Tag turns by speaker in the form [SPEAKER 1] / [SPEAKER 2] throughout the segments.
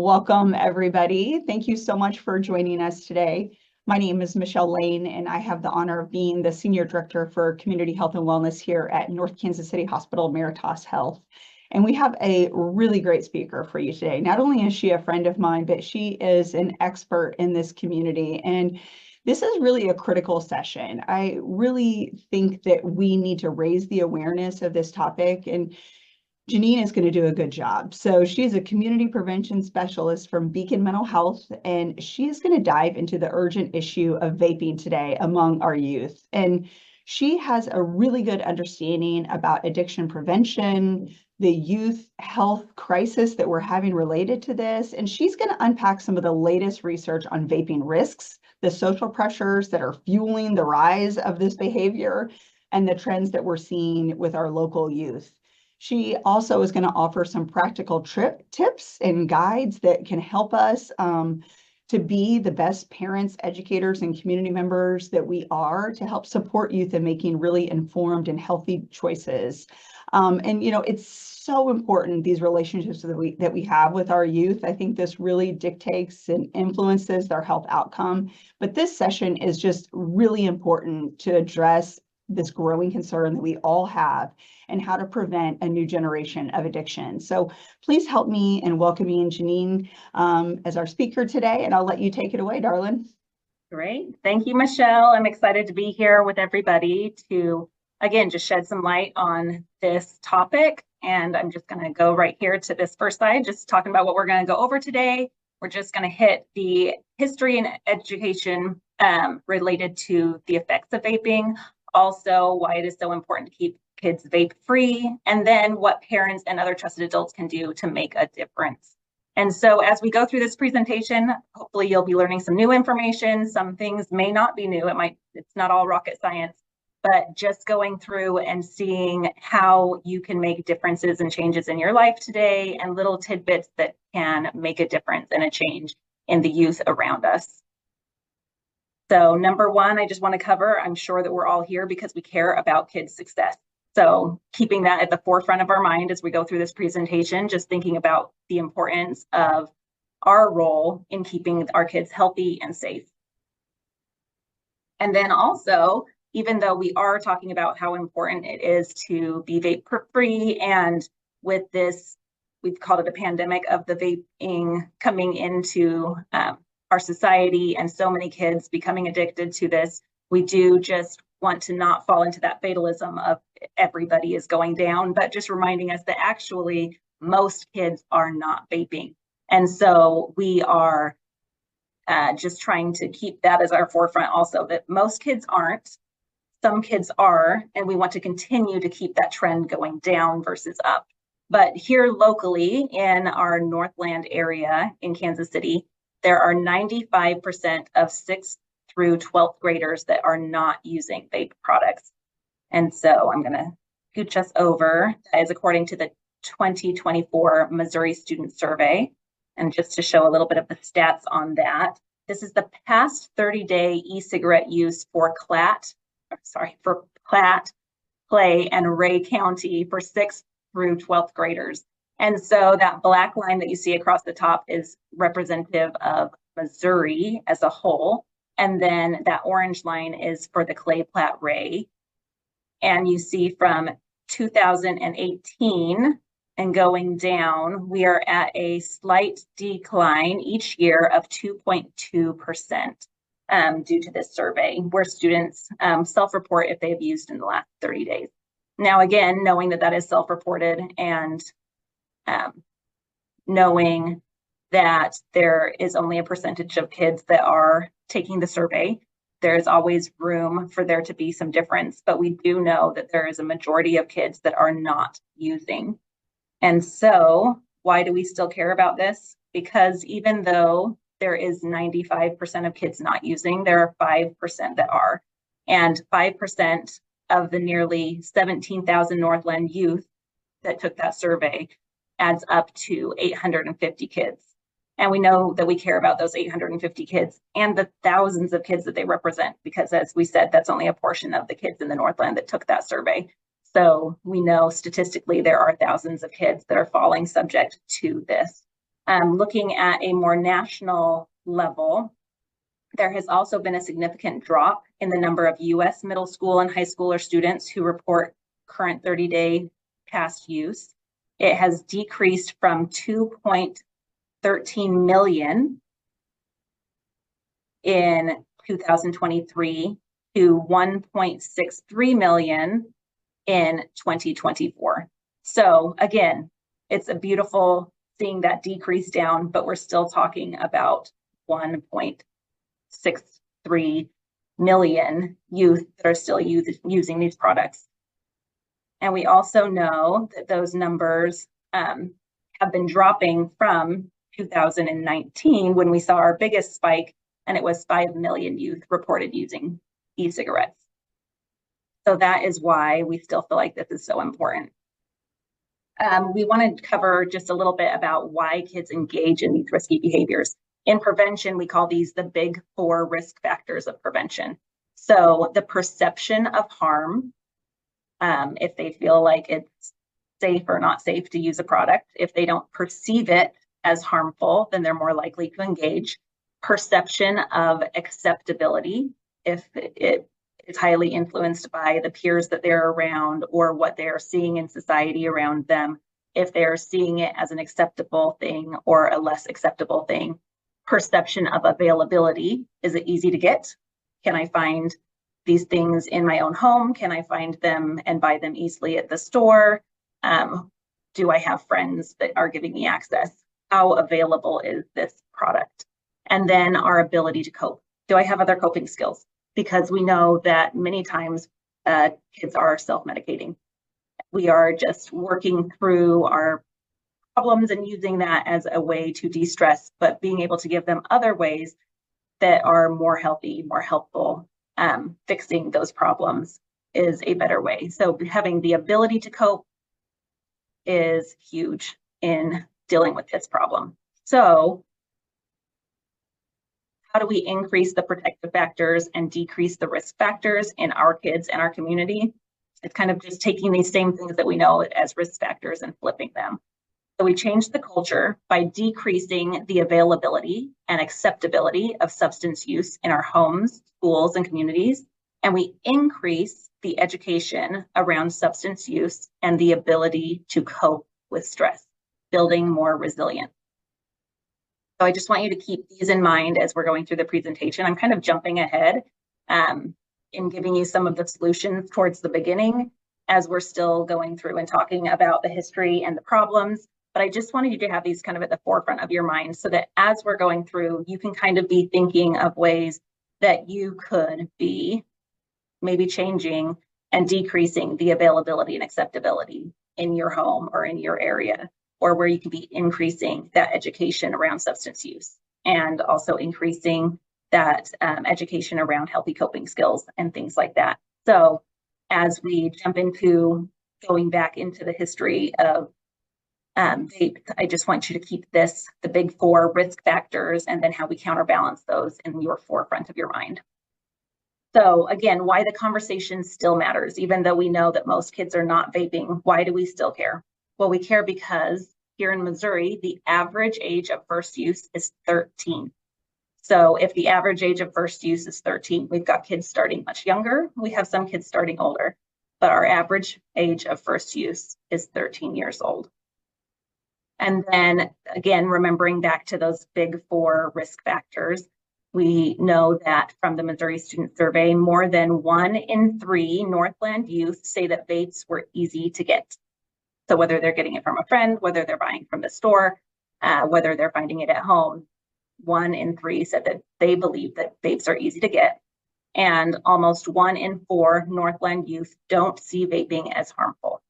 [SPEAKER 1] Welcome, everybody. Thank you so much for joining us today. My name is Michelle Lane, and I have the honor of being the Senior Director for Community Health and Wellness here at North Kansas City Hospital Meritas Health. And we have a really great speaker for you today. Not only is she a friend of mine, but she is an expert in this community. And this is really a critical session. I really think that we need to raise the awareness of this topic, and Jeanene is going to do a good job. So she's a community prevention specialist from Beacon Mental Health, and she's going to dive into the urgent issue of vaping today among our youth. And she has a really good understanding about addiction prevention, the youth health crisis that we're having related to this. And she's going to unpack some of the latest research on vaping risks, the social pressures that are fueling the rise of this behavior, and the trends that we're seeing with our local youth. She also is going to offer some practical tips and guides that can help us to be the best parents, educators, and community members that we are, to help support youth in making really informed and healthy choices. And it's so important, these relationships that we have with our youth. I think this really dictates and influences their health outcome. But this session is just really important to address this growing concern that we all have, and how to prevent a new generation of addiction. So please help me in welcoming Jeanene as our speaker today, and I'll let you take it away, darling.
[SPEAKER 2] Great. Thank you, Michelle. I'm excited to be here with everybody to, again, just shed some light on this topic. And I'm just going to go right here to this first slide, just talking about what we're going to go over today. We're just going to hit the history and education related to the effects of vaping, also why it is so important to keep kids vape free, and then what parents and other trusted adults can do to make a difference. And so as we go through this presentation, hopefully you'll be learning some new information. Some things may not be new. It's not all rocket science, but just going through and seeing how you can make differences and changes in your life today, and little tidbits that can make a difference and a change in the youth around us. So number one, I just want to cover, I'm sure that we're all here because we care about kids' success. So keeping that at the forefront of our mind as we go through this presentation, just thinking about the importance of our role in keeping our kids healthy and safe. And then also, even though we are talking about how important it is to be vape free, and with this, we've called it a pandemic of the vaping coming into our society and so many kids becoming addicted to this, we do just want to not fall into that fatalism of everybody is going down, but just reminding us that actually most kids are not vaping. And so we are just trying to keep that as our forefront also, that most kids aren't, some kids are, and we want to continue to keep that trend going down versus up. But here locally in our Northland area in Kansas City, there are 95% of 6th through 12th graders that are not using vape products. And so I'm going to scooch us over. That is according to the 2024 Missouri Student Survey. And just to show a little bit of the stats on that, this is the past 30-day e-cigarette use for Platte, Clay, and Ray County for 6th through 12th graders. And so that black line that you see across the top is representative of Missouri as a whole. And then that orange line is for the Clay, Platte, Ray. And you see from 2018 and going down, we are at a slight decline each year of 2.2% due to this survey, where students self-report if they've used in the last 30 days. Now, again, knowing that that is self-reported, and knowing that there is only a percentage of kids that are taking the survey, there's always room for there to be some difference, but we do know that there is a majority of kids that are not using. And so why do we still care about this? Because even though there is 95% of kids not using, there are 5% that are, and 5% of the nearly 17,000 Northland youth that took that survey adds up to 850 kids. And we know that we care about those 850 kids and the thousands of kids that they represent, because as we said, that's only a portion of the kids in the Northland that took that survey. So we know statistically there are thousands of kids that are falling subject to this. Looking at a more national level, there has also been a significant drop in the number of U.S. middle school and high schooler students who report current 30-day past use. It has decreased from 2.13 million in 2023 to 1.63 million in 2024. So again, it's a beautiful seeing that decrease down, but we're still talking about 1.63 million youth that are still using these products. And we also know that those numbers have been dropping from 2019 when we saw our biggest spike, and it was 5 million youth reported using e-cigarettes. So that is why we still feel like this is so important. We want to cover just a little bit about why kids engage in these risky behaviors. In prevention, we call these the big 4 risk factors of prevention. So the perception of harm, if they feel like it's safe or not safe to use a product. If they don't perceive it as harmful, then they're more likely to engage. Perception of acceptability, if it is highly influenced by the peers that they're around or what they're seeing in society around them, if they're seeing it as an acceptable thing or a less acceptable thing. Perception of availability, is it easy to get? Can I find these things in my own home? Can I find them and buy them easily at the store? Do I have friends that are giving me access? How available is this product? And then our ability to cope. Do I have other coping skills? Because we know that many times kids are self-medicating. We are just working through our problems and using that as a way to de-stress, but being able to give them other ways that are more healthy, more helpful. Fixing those problems is a better way. So having the ability to cope is huge in dealing with this problem. So how do we increase the protective factors and decrease the risk factors in our kids and our community? It's kind of just taking these same things that we know as risk factors and flipping them. So we change the culture by decreasing the availability and acceptability of substance use in our homes, schools, and communities. And we increase the education around substance use and the ability to cope with stress, building more resilience. So I just want you to keep these in mind as we're going through the presentation. I'm kind of jumping ahead in giving you some of the solutions towards the beginning as we're still going through and talking about the history and the problems. But I just wanted you to have these kind of at the forefront of your mind so that as we're going through, you can kind of be thinking of ways that you could be maybe changing and decreasing the availability and acceptability in your home or in your area, or where you can be increasing that education around substance use and also increasing that education around healthy coping skills and things like that. So as we jump into going back into the history of vape, I just want you to keep this, the big 4 risk factors, and then how we counterbalance those in your forefront of your mind. So again, why the conversation still matters, even though we know that most kids are not vaping. Why do we still care? Well, we care because here in Missouri, the average age of first use is 13. So if the average age of first use is 13, we've got kids starting much younger. We have some kids starting older, but our average age of first use is 13 years old. And then again, remembering back to those big 4 risk factors, we know that from the Missouri Student Survey, more than 1 in 3 Northland youth say that vapes were easy to get. So whether they're getting it from a friend, whether they're buying from the store, whether they're finding it at home, 1 in 3 said that they believe that vapes are easy to get. And almost 1 in 4 Northland youth don't see vaping as harmful.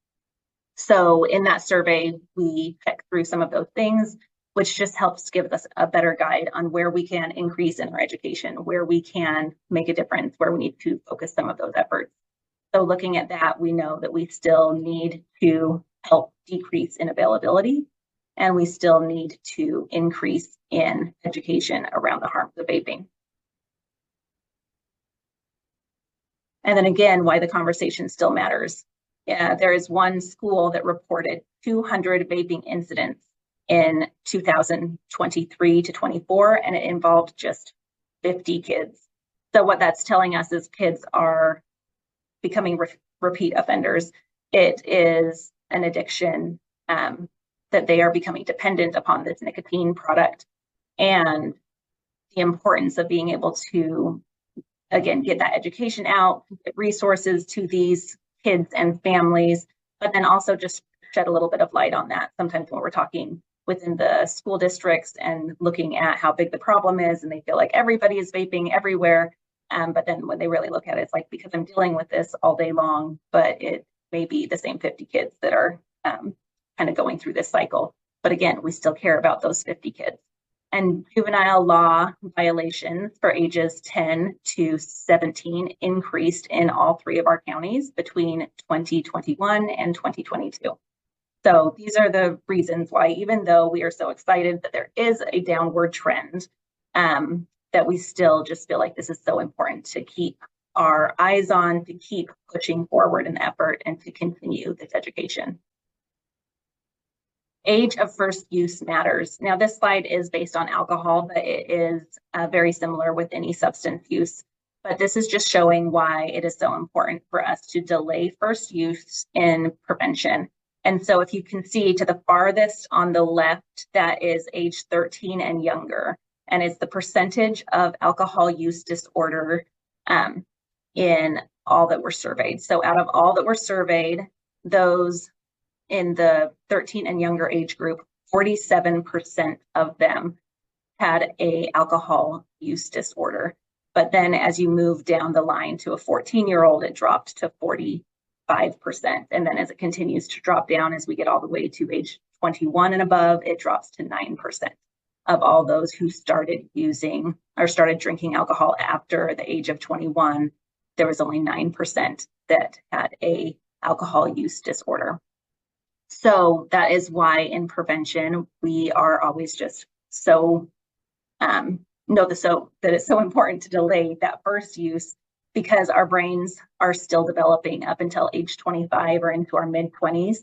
[SPEAKER 2] So in that survey, we check through some of those things, which just helps give us a better guide on where we can increase in our education, where we can make a difference, where we need to focus some of those efforts. So looking at that, we know that we still need to help decrease in availability, and we still need to increase in education around the harms of vaping. And then again, why the conversation still matters. There is one school that reported 200 vaping incidents in 2023 to 24, and it involved just 50 kids. So what that's telling us is kids are becoming repeat offenders. It is an addiction that they are becoming dependent upon this nicotine product, and the importance of being able to, again, get that education out, get resources to these kids and families, but then also just shed a little bit of light on that. Sometimes when we're talking within the school districts and looking at how big the problem is, and they feel like everybody is vaping everywhere. But then when they really look at it, it's like, because I'm dealing with this all day long, but it may be the same 50 kids that are kind of going through this cycle. But again, we still care about those 50 kids. And juvenile law violations for ages 10 to 17 increased in all three of our counties between 2021 and 2022. So these are the reasons why, even though we are so excited that there is a downward trend, that we still just feel like this is so important to keep our eyes on, to keep pushing forward in the effort, and to continue this education. Age of first use matters. Now, this slide is based on alcohol, but it is very similar with any substance use. But this is just showing why it is so important for us to delay first use in prevention. And so if you can see to the farthest on the left, that is age 13 and younger. And it's the percentage of alcohol use disorder in all that were surveyed. So out of all that were surveyed, those in the 13 and younger age group, 47% of them had a alcohol use disorder. But then as you move down the line to a 14-year-old, it dropped to 45%. And then as it continues to drop down, as we get all the way to age 21 and above, it drops to 9% of all those who started using or started drinking alcohol after the age of 21. There was only 9% that had a alcohol use disorder. So that is why in prevention, we are always just so that it's so important to delay that first use, because our brains are still developing up until age 25 or into our mid-20s.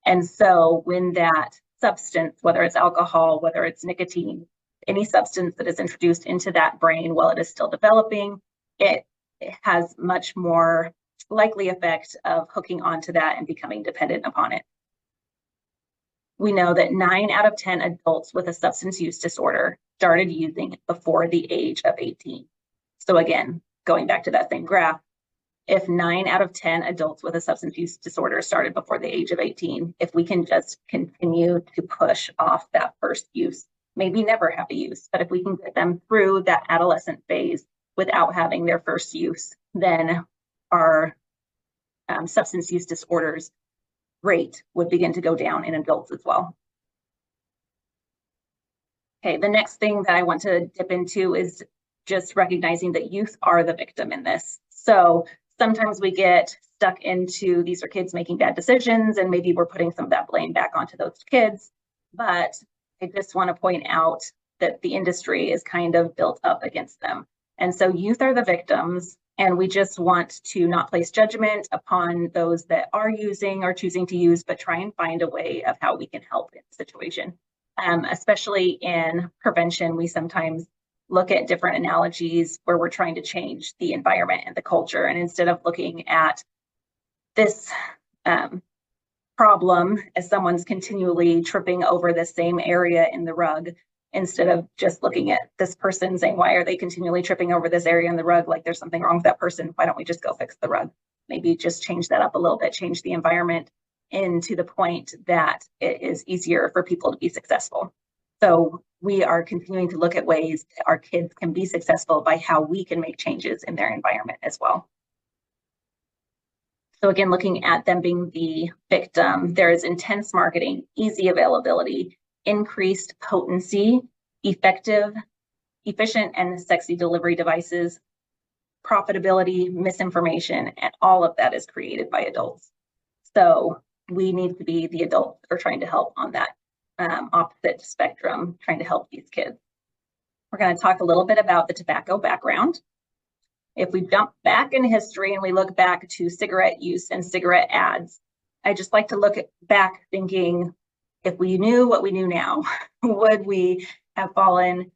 [SPEAKER 2] And so when that substance, whether it's alcohol, whether it's nicotine, any substance that is introduced into that brain while it is still developing, it has much more likely effect of hooking onto that and becoming dependent upon it. We know that 9 out of 10 adults with a substance use disorder started using before the age of 18. So again, going back to that same graph, if 9 out of 10 adults with a substance use disorder started before the age of 18, if we can just continue to push off that first use, maybe never have a use, but if we can get them through that adolescent phase without having their first use, then our substance use disorders rate would begin to go down in adults as well. Okay, the next thing that I want to dip into is just recognizing that youth are the victim in this. So sometimes we get stuck into, these are kids making bad decisions, and maybe we're putting some of that blame back onto those kids. But I just want to point out that the industry is kind of built up against them. And so youth are the victims, and we just want to not place judgment upon those that are using or choosing to use, but try and find a way of how we can help in the situation. Especially in prevention, we sometimes look at different analogies where we're trying to change the environment and the culture. And instead of looking at this problem as someone's continually tripping over the same area in the rug, instead of just looking at this person saying, why are they continually tripping over this area in the rug? Like there's something wrong with that person. Why don't we just go fix the rug? Maybe just change that up a little bit, change the environment into the point that it is easier for people to be successful. So we are continuing to look at ways that our kids can be successful by how we can make changes in their environment as well. So again, looking at them being the victim, there is intense marketing, easy availability, increased potency, efficient and sexy delivery devices, profitability, misinformation, and all of that is created by adults. So we need to be the adults that are trying to help on that opposite spectrum, trying to help these kids. We're going to talk a little bit about the tobacco background. If we jump back in history and we look back to cigarette use and cigarette ads, I just like to look back thinking, if we knew what we knew now, would we have fallen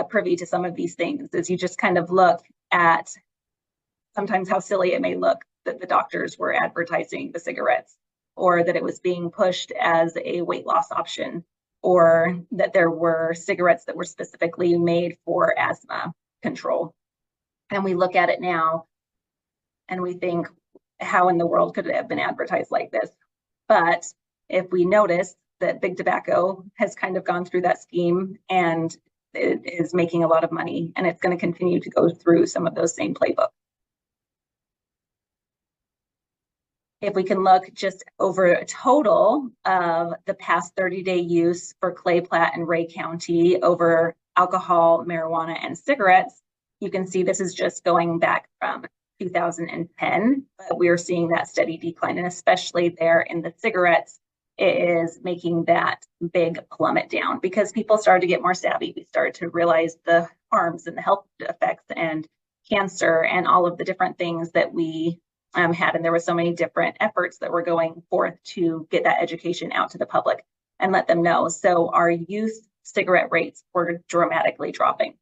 [SPEAKER 2] privy to some of these things? As you just kind of look at sometimes how silly it may look that the doctors were advertising the cigarettes, or that it was being pushed as a weight loss option, or that there were cigarettes that were specifically made for asthma control. And we look at it now and we think, how in the world could it have been advertised like this? But if we notice that big tobacco has kind of gone through that scheme and it is making a lot of money, and it's going to continue to go through some of those same playbooks. If we can look just over a total of the past 30-day use for Clay, Platte, and Ray County over alcohol, marijuana, and cigarettes, you can see this is just going back from 2010, but we're seeing that steady decline, and especially there in the cigarettes, it is making that big plummet down because people started to get more savvy. We started to realize the harms and the health effects and cancer and all of the different things that we had, and there were so many different efforts that were going forth to get that education out to the public and let them know. So our youth cigarette rates were dramatically dropping.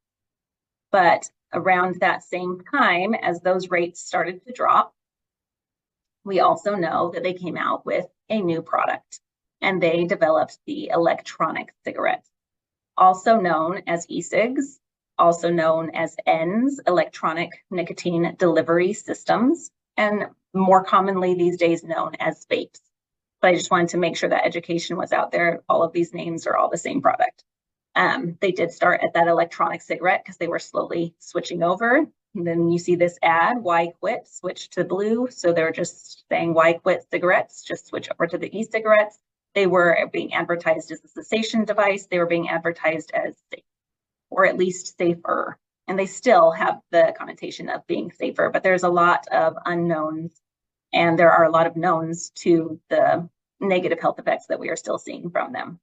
[SPEAKER 2] But around that same time as those rates started to drop, we also know that they came out with a new product, and they developed the electronic cigarette, also known as e-cigs, also known as ENDS, electronic nicotine delivery systems, and more commonly these days known as vapes. But I just wanted to make sure that education was out there. All of these names are all the same product. They did start at that electronic cigarette because they were slowly switching over. And then you see this ad, why quit, switch to blue. So they're just saying, why quit cigarettes, just switch over to the e-cigarettes. They were being advertised as a cessation device. They were being advertised as safe, or at least safer. And they still have the connotation of being safer, but there's a lot of unknowns, and there are a lot of knowns to the negative health effects that we are still seeing from them.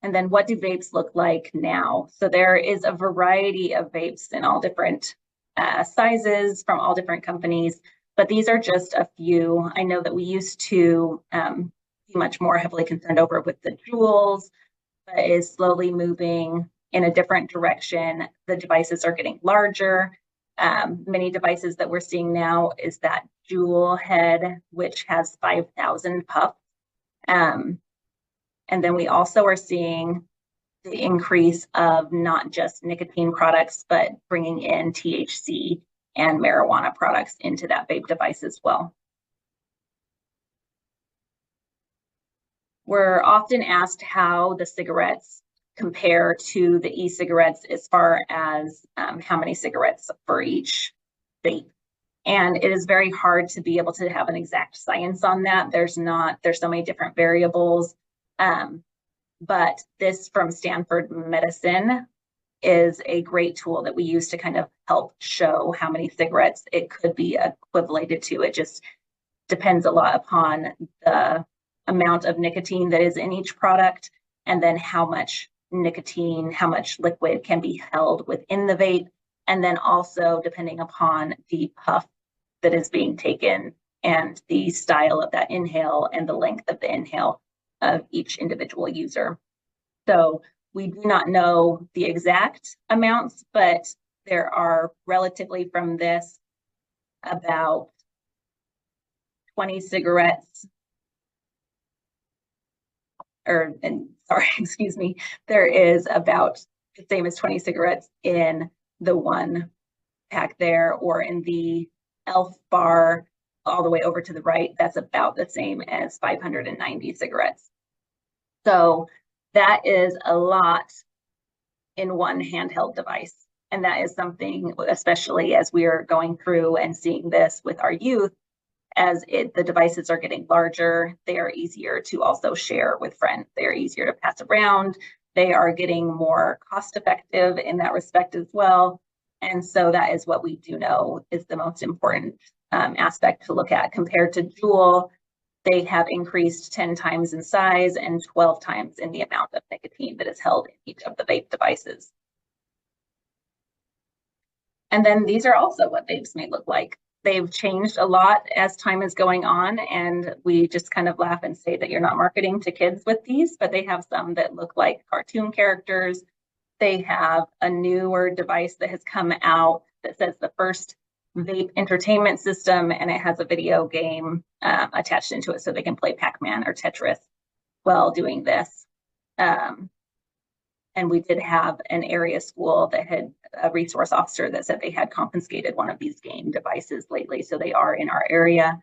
[SPEAKER 2] And then what do vapes look like now? So there is a variety of vapes in all different sizes from all different companies, but these are just a few. I know that we used to be much more heavily concerned over with the Juuls, but is slowly moving in a different direction. The devices are getting larger. Many devices that we're seeing now is that Juul head, which has 5,000 puffs. And then we also are seeing the increase of not just nicotine products, but bringing in THC and marijuana products into that vape device as well. We're often asked how the cigarettes compare to the e-cigarettes as far as how many cigarettes for each vape. And it is very hard to be able to have an exact science on that. There's so many different variables. But this from Stanford Medicine is a great tool that we use to kind of help show how many cigarettes it could be equivalated to. It just depends a lot upon the amount of nicotine that is in each product, and then how much nicotine, how much liquid can be held within the vape, and then also depending upon the puff that is being taken and the style of that inhale and the length of the inhale of each individual user. So we do not know the exact amounts, but there are relatively from this about 20 cigarettes, excuse me, there is about the same as 20 cigarettes in the one pack there, or in the ELF bar all the way over to the right, that's about the same as 590 cigarettes. So that is a lot in one handheld device. And that is something, especially as we are going through and seeing this with our youth, as the devices are getting larger, they are easier to also share with friends. They are easier to pass around. They are getting more cost effective in that respect as well. And so that is what we do know is the most important aspect to look at. Compared to Juul, they have increased 10 times in size and 12 times in the amount of nicotine that is held in each of the vape devices. And then these are also what vapes may look like. they've changed a lot as time is going on, and we just kind of laugh and say that you're not marketing to kids with these, but they have some that look like cartoon characters. They have a newer device that has come out that says the first vape entertainment system, and it has a video game attached into it so they can play Pac-Man or Tetris while doing this. And we did have an area school that had a resource officer that said they had confiscated one of these game devices lately, so they are in our area.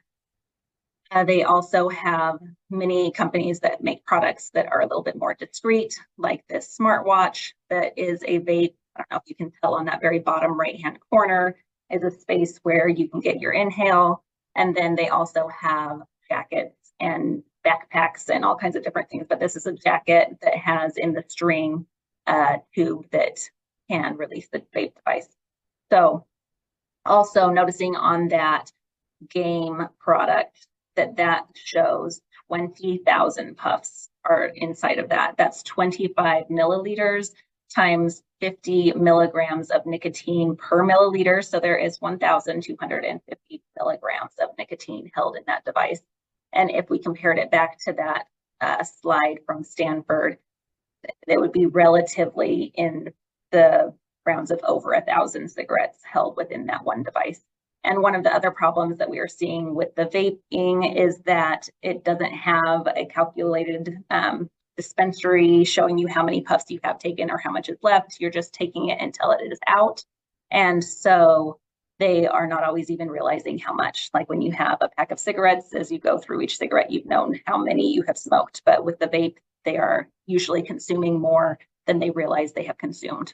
[SPEAKER 2] They also have many companies that make products that are a little bit more discreet, like this smartwatch that is a vape. I don't know if you can tell on that very bottom right-hand corner is a space where you can get your inhale. And then they also have jackets and backpacks and all kinds of different things. But this is a jacket that has in the string tube that can release the vape device. So also noticing on that game product that shows 20,000 puffs are inside of that. That's 25 milliliters times 50 milligrams of nicotine per milliliter. So there is 1,250 milligrams of nicotine held in that device. And if we compared it back to that slide from Stanford, it would be relatively in the rounds of over 1,000 cigarettes held within that one device. And one of the other problems that we are seeing with the vaping is that it doesn't have a calculated dispensary showing you how many puffs you have taken or how much is left. You're just taking it until it is out. And so they are not always even realizing how much. Like when you have a pack of cigarettes, as you go through each cigarette, you've known how many you have smoked. But with the vape, they are usually consuming more than they realize they have consumed.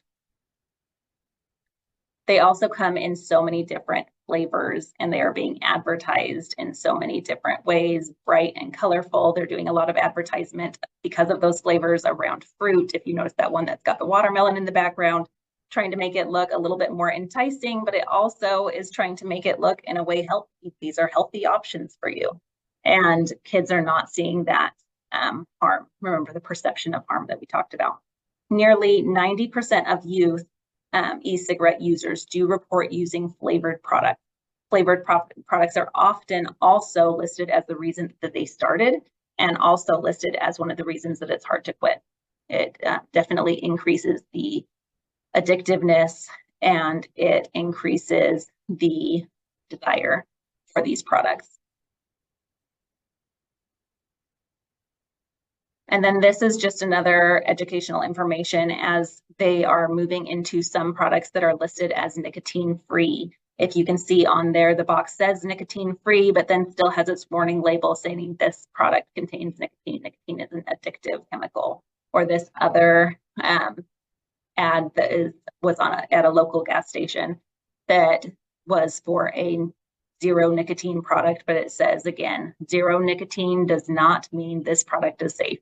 [SPEAKER 2] They also come in so many different flavors, and they are being advertised in so many different ways, bright and colorful. They're doing a lot of advertisement because of those flavors around fruit. If you notice that one that's got the watermelon in the background, trying to make it look a little bit more enticing, but it also is trying to make it look in a way healthy. These are healthy options for you. And kids are not seeing that harm. Remember the perception of harm that we talked about. Nearly 90% of youth e-cigarette users do report using flavored products. Flavored products are often also listed as the reason that they started, and also listed as one of the reasons that it's hard to quit. It definitely increases the addictiveness, and it increases the desire for these products. And then this is just another educational information as they are moving into some products that are listed as nicotine-free. If you can see on there, the box says nicotine-free, but then still has its warning label saying this product contains nicotine. Nicotine is an addictive chemical. Or this other ad that was at a local gas station that was for a zero nicotine product, but it says again, zero nicotine does not mean this product is safe.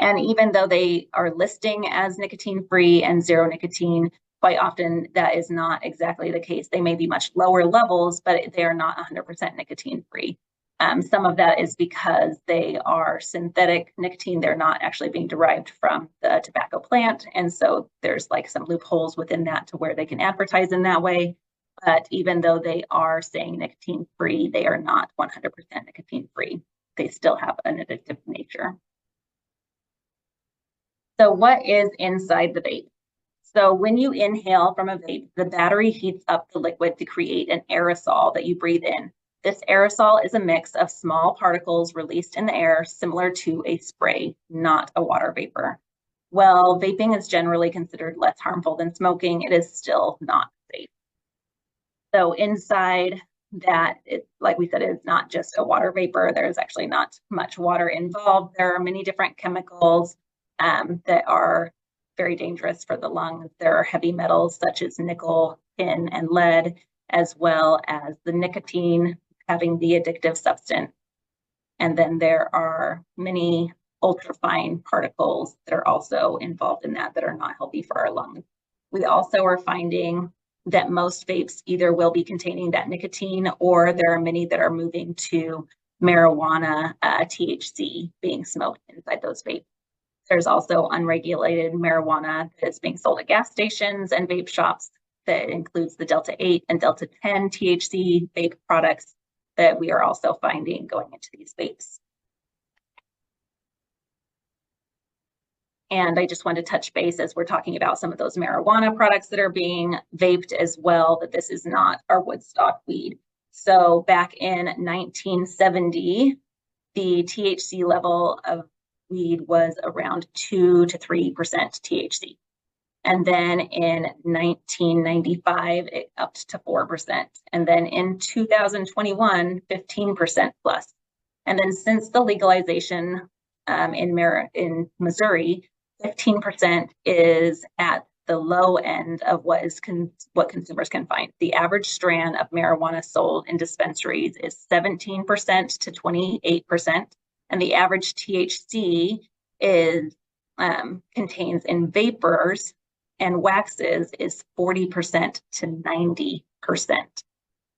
[SPEAKER 2] And even though they are listing as nicotine-free and zero nicotine, quite often that is not exactly the case. They may be much lower levels, but they are not 100% nicotine-free. Some of that is because they are synthetic nicotine. They're not actually being derived from the tobacco plant. And so there's like some loopholes within that to where they can advertise in that way. But even though they are saying nicotine-free, they are not 100% nicotine-free. They still have an addictive nature. So what is inside the vape? So when you inhale from a vape, the battery heats up the liquid to create an aerosol that you breathe in. This aerosol is a mix of small particles released in the air, similar to a spray, not a water vapor. While vaping is generally considered less harmful than smoking, it is still not safe. So inside that, like we said, it's not just a water vapor. There's actually not much water involved. There are many different chemicals that are very dangerous for the lungs. There are heavy metals such as nickel, tin, and lead, as well as the nicotine having the addictive substance. And then there are many ultrafine particles that are also involved in that are not healthy for our lungs. We also are finding that most vapes either will be containing that nicotine, or there are many that are moving to marijuana, THC being smoked inside those vapes. There's also unregulated marijuana that is being sold at gas stations and vape shops that includes the Delta 8 and Delta 10 THC vape products that we are also finding going into these vapes. And I just wanted to touch base as we're talking about some of those marijuana products that are being vaped as well, that this is not our Woodstock weed. So back in 1970, the THC level of weed was around 2 to 3% THC. And then in 1995, it upped to 4%. And then in 2021, 15% plus. And then since the legalization in Missouri, 15% is at the low end of what consumers can find. The average strand of marijuana sold in dispensaries is 17% to 28%, and the average THC is contains in vapors and waxes is 40% to 90%.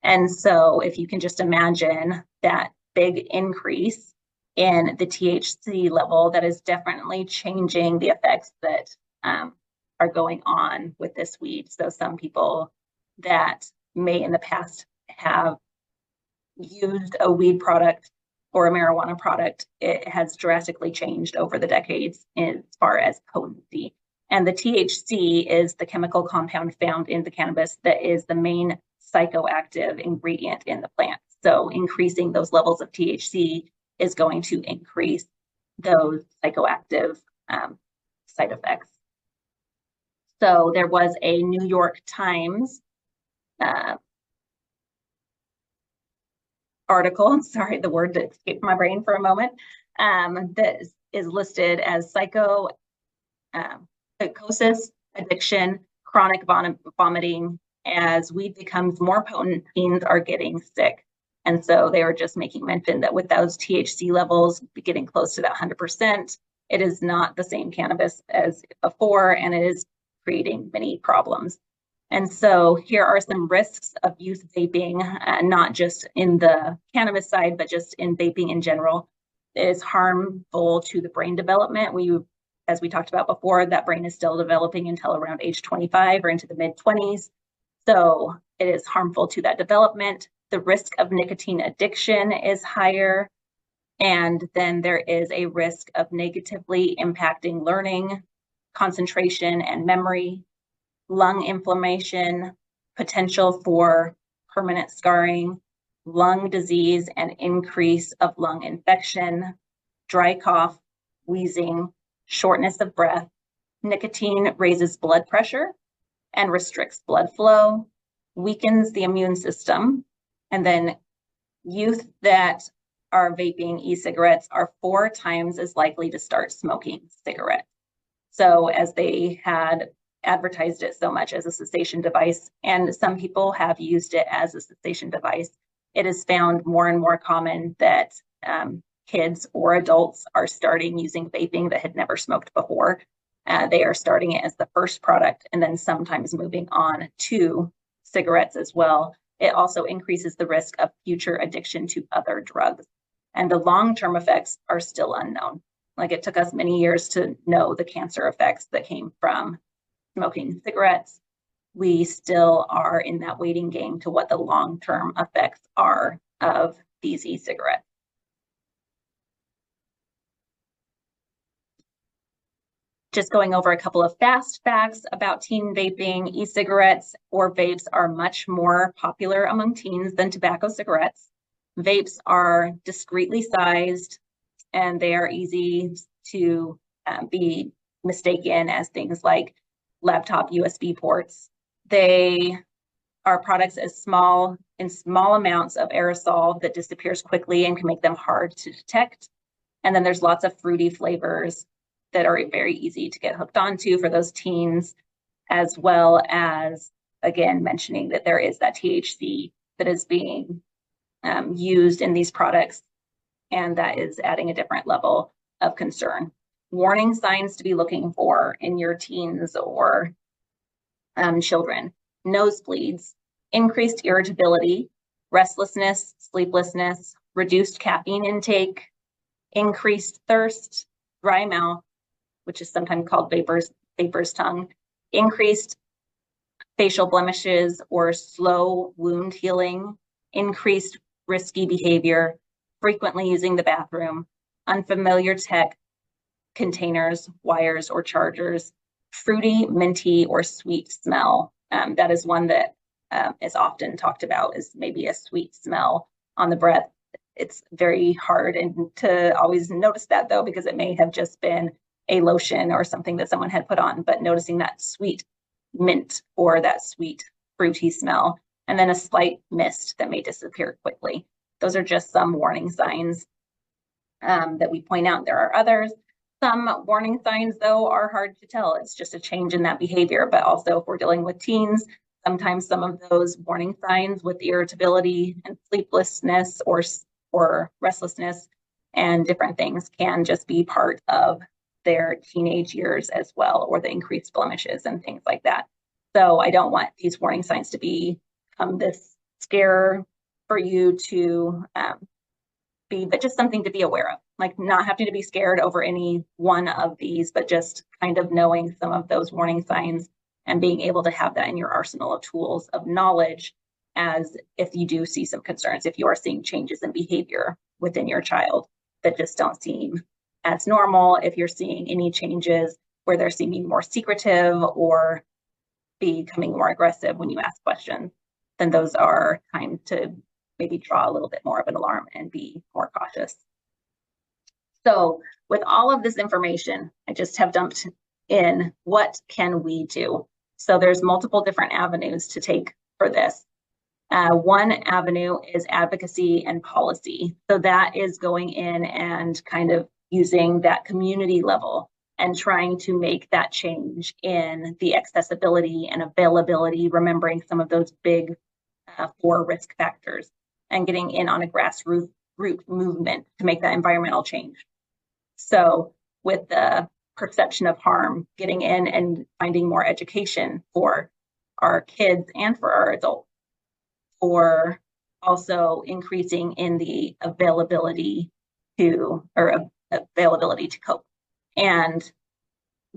[SPEAKER 2] And so if you can just imagine that big increase in the THC level, that is definitely changing the effects that are going on with this weed. So some people that may in the past have used a weed product or a marijuana product, it has drastically changed over the decades as far as potency. And the THC is the chemical compound found in the cannabis that is the main psychoactive ingredient in the plant. So increasing those levels of THC is going to increase those psychoactive side effects. So there was a New York Times article, sorry, the word that escaped my brain for a moment, that is listed as psychosis, addiction, chronic vomiting. As weed becomes more potent, teens are getting sick. And so they were just making mention that with those THC levels getting close to that 100%, it is not the same cannabis as before, and it is creating many problems. And so here are some risks of youth vaping, not just in the cannabis side, but just in vaping in general. It is harmful to the brain development. As we talked about before, that brain is still developing until around age 25 or into the mid-20s. So it is harmful to that development. The risk of nicotine addiction is higher. And then there is a risk of negatively impacting learning, concentration, and memory, lung inflammation, potential for permanent scarring, lung disease and increase of lung infection, dry cough, wheezing, shortness of breath. Nicotine raises blood pressure and restricts blood flow, weakens the immune system. And then youth that are vaping e-cigarettes are 4 times as likely to start smoking cigarettes. So as they had advertised it so much as a cessation device, and some people have used it as a cessation device, it is found more and more common that kids or adults are starting using vaping that had never smoked before. They are starting it as the first product and then sometimes moving on to cigarettes as well. It also increases the risk of future addiction to other drugs. And the long-term effects are still unknown. Like, it took us many years to know the cancer effects that came from smoking cigarettes. We still are in that waiting game to what the long-term effects are of these e-cigarettes. Just going over a couple of fast facts about teen vaping. E-cigarettes or vapes are much more popular among teens than tobacco cigarettes. Vapes are discreetly sized and they are easy to be mistaken as things like laptop USB ports. They are products in small amounts of aerosol that disappears quickly and can make them hard to detect. And then there's lots of fruity flavors that are very easy to get hooked onto for those teens, as well as, again, mentioning that there is that THC that is being used in these products, and that is adding a different level of concern. Warning signs to be looking for in your teens or children: nosebleeds, increased irritability, restlessness, sleeplessness, reduced caffeine intake, increased thirst, dry mouth, which is sometimes called vapor's tongue, increased facial blemishes or slow wound healing, increased risky behavior, frequently using the bathroom, unfamiliar tech, containers, wires, or chargers, fruity, minty, or sweet smell. That is one that is often talked about, is maybe a sweet smell on the breath. It's very hard to always notice that, though, because it may have just been a lotion or something that someone had put on, but noticing that sweet mint or that sweet fruity smell, and then a slight mist that may disappear quickly. Those are just some warning signs that we point out. There are others. Some warning signs, though, are hard to tell. It's just a change in that behavior. But also, if we're dealing with teens, sometimes some of those warning signs with irritability and sleeplessness or restlessness and different things can just be part of their teenage years as well, or the increased blemishes and things like that. So I don't want these warning signs to become this scare for you to be, but just something to be aware of, like not having to be scared over any one of these, but just kind of knowing some of those warning signs and being able to have that in your arsenal of tools of knowledge, as if you do see some concerns, if you are seeing changes in behavior within your child that just don't seem as normal, if you're seeing any changes where they're seeming more secretive or becoming more aggressive when you ask questions, then those are time to maybe draw a little bit more of an alarm and be more cautious. So with all of this information, I just have dumped in, what can we do? So there's multiple different avenues to take for this. One avenue is advocacy and policy. So that is going in and kind of using that community level and trying to make that change in the accessibility and availability, remembering some of those big 4 risk factors, and getting in on a grassroots movement to make that environmental change. So with the perception of harm, getting in and finding more education for our kids and for our adults, or also increasing in the availability to cope, and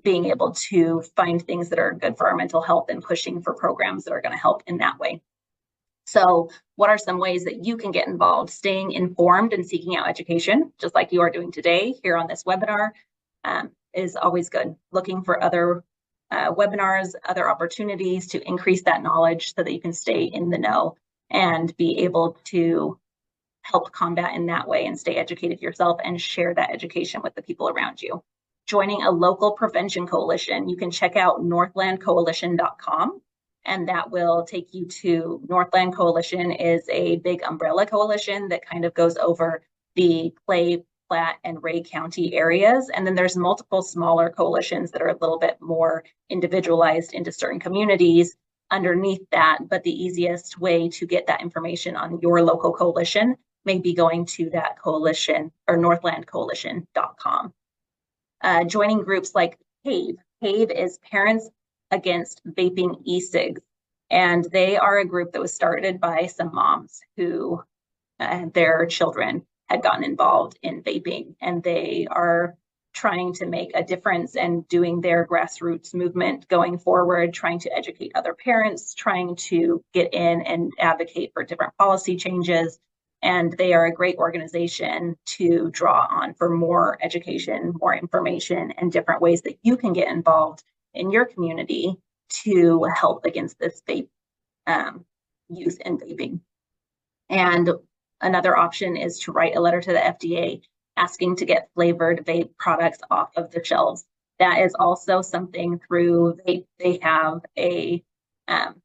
[SPEAKER 2] being able to find things that are good for our mental health and pushing for programs that are going to help in that way. So what are some ways that you can get involved? Staying informed and seeking out education, just like you are doing today here on this webinar, is always good. Looking for other webinars, other opportunities to increase that knowledge so that you can stay in the know and be able to help combat in that way and stay educated yourself and share that education with the people around you. Joining a local prevention coalition, you can check out northlandcoalition.com. And that will take you to Northland Coalition. Is a big umbrella coalition that kind of goes over the Clay, Platte, and Ray County areas. And then there's multiple smaller coalitions that are a little bit more individualized into certain communities underneath that. But the easiest way to get that information on your local coalition may be going to that coalition or northlandcoalition.com. Joining groups like PAVE. PAVE is Parents Against Vaping E-cigs, and they are a group that was started by some moms who their children had gotten involved in vaping, and they are trying to make a difference and doing their grassroots movement going forward, trying to educate other parents, trying to get in and advocate for different policy changes. And they are a great organization to draw on for more education, more information, and different ways that you can get involved in your community to help against this vape use and vaping. And another option is to write a letter to the FDA asking to get flavored vape products off of the shelves. That is also something through they have a